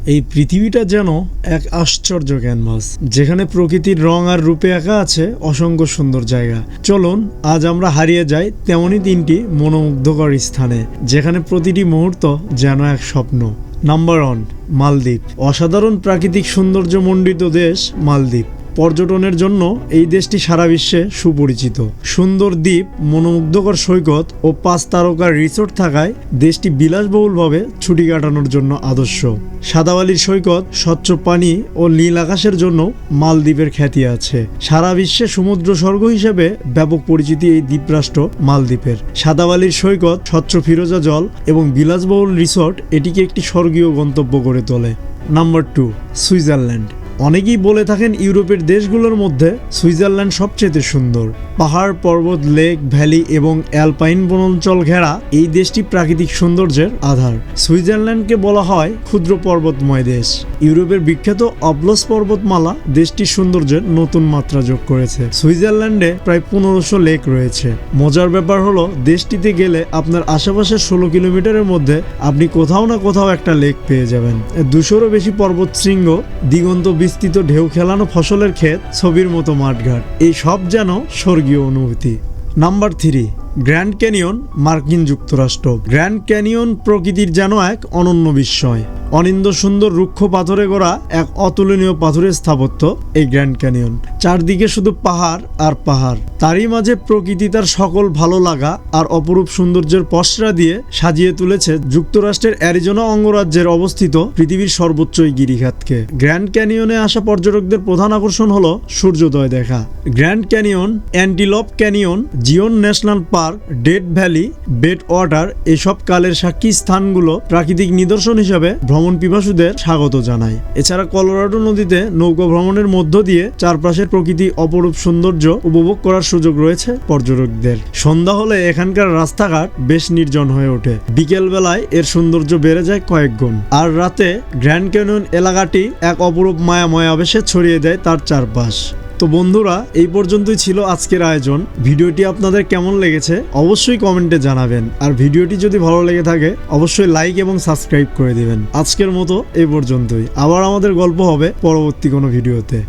এই পৃথিবীটা যেন এক আশ্চর্য ক্যানভাস, যেখানে প্রকৃতির রং আর রূপে আঁকা আছে অসংখ্য সুন্দর জায়গা। চলুন আজ আমরা হারিয়ে যাই তেমনই তিনটি মনোমুগ্ধকর স্থানে, যেখানে প্রতিটি মুহূর্ত যেন এক স্বপ্ন। নাম্বার 1, মালদ্বীপ। অসাধারণ প্রাকৃতিক সৌন্দর্য মণ্ডিত দেশ মালদ্বীপ। পর্যটনের জন্য এই দেশটি সারা বিশ্বে সুপরিচিত। সুন্দর দ্বীপ, মনোমুগ্ধকর সৈকত ও 5 তারকার রিসোর্ট থাকায় দেশটি বিলাসবহুলভাবে ছুটি কাটানোর জন্য আদর্শ। সাদাবালির সৈকত, স্বচ্ছ পানি ও নীল আকাশের জন্য মালদ্বীপের খ্যাতি আছে। সারা বিশ্বে সমুদ্র স্বর্গ হিসেবে ব্যাপক পরিচিতি এই দ্বীপরাষ্ট্র মালদ্বীপের। সাদাবালির সৈকত, স্বচ্ছ ফিরোজা জল এবং বিলাসবহুল রিসোর্ট এটিকে একটি স্বর্গীয় গন্তব্য করে তোলে। Number 2, Switzerland. অনেকেই বলে থাকেন ইউরোপের দেশগুলোর মধ্যে সুইজারল্যান্ড সবচেয়ে সুন্দর। পাহাড়, পর্বত, লেক, ভ্যালি এবং অ্যালপাইন বনাঞ্চল ঘেরা এই দেশটি প্রাকৃতিক সৌন্দর্যের আধার। সুইজারল্যান্ডকে বলা হয় ক্ষুদ্র পর্বতময় দেশ। ইউরোপের বিখ্যাত অবলস পর্বতমালা দেশটির সৌন্দর্যের নতুন মাত্রা যোগ করেছে। সুইজারল্যান্ডে প্রায় 1500 লেক রয়েছে। মজার ব্যাপার হলো, দেশটিতে গেলে আপনার আশেপাশের 16 কিলোমিটারের মধ্যে আপনি কোথাও না কোথাও একটা লেক পেয়ে যাবেন। 200-রও বেশি পর্বত শৃঙ্গ, দিগন্ত বিস্তৃত ঢেউ খেলানো ফসলের ক্ষেত, ছবির মতো মাঠঘাট, এই সব যেন স্বর্গীয় অনুভূতি। নাম্বার 3, গ্র্যান্ড ক্যানিয়ন, মার্কিন যুক্তরাষ্ট্র। গ্র্যান্ড ক্যানিয়ন প্রকৃতির যেন এক অনন্য বিস্ময়। অনিন্দ সুন্দর রুক্ষ পাথরে গড়া এক অতুলনীয় পাথরের স্থাপত্য এই গ্র্যান্ড ক্যানিয়ন। চারদিকে শুধু পাহাড় আর পাহাড়, তারই মাঝে প্রকৃতি তার সকল ভালো লাগা আর অপরূপ সৌন্দর্যের পসরা দিয়ে সাজিয়ে তুলেছে যুক্তরাষ্ট্রের অ্যারিজোনা অঙ্গরাজ্যের অবস্থিত পৃথিবীর সর্বোচ্চ এই গিরিখাতকে। গ্র্যান্ড ক্যানিয়নে আসা পর্যটকদের প্রধান আকর্ষণ হলো সূর্যোদয় দেখা। Grand Canyon, Antelope Canyon, Zion National Park, Death Valley, Badwater এসব কালের সাক্ষী স্থানগুলো প্রাকৃতিক নিদর্শন হিসাবে ভ্রমণ পিপাসুদের স্বাগত জানায়। এছাড়া কলোরাডো নদীতে নৌকা ভ্রমণের মধ্য দিয়ে চারপাশের প্রকৃতি অপরূপ সৌন্দর্য উপভোগ করার সুযোগ রয়েছে পর্যটকদের। সন্ধ্যা হলে এখানকার রাস্তাঘাট বেশ নির্জন হয়ে ওঠে। বিকেল বেলায় এর সৌন্দর্য বেড়ে যায় কয়েক গুণ। আর রাতে গ্র্যান্ড ক্যানিয়ন এলাকাটি এক অপরূপ মায়াময় আবেশে ছড়িয়ে দেয় তার চারপাশ। তো বন্ধুরা, এই পর্যন্তই ছিল আজকের আয়োজন। ভিডিওটি আপনাদের কেমন লেগেছে অবশ্যই কমেন্টে জানাবেন। আর ভিডিওটি যদি ভালো লেগে থাকে অবশ্যই লাইক এবং সাবস্ক্রাইব করে দিবেন। আজকের মতো এই পর্যন্তই। আবার আমাদের গল্প হবে পরবর্তী কোনো ভিডিওতে।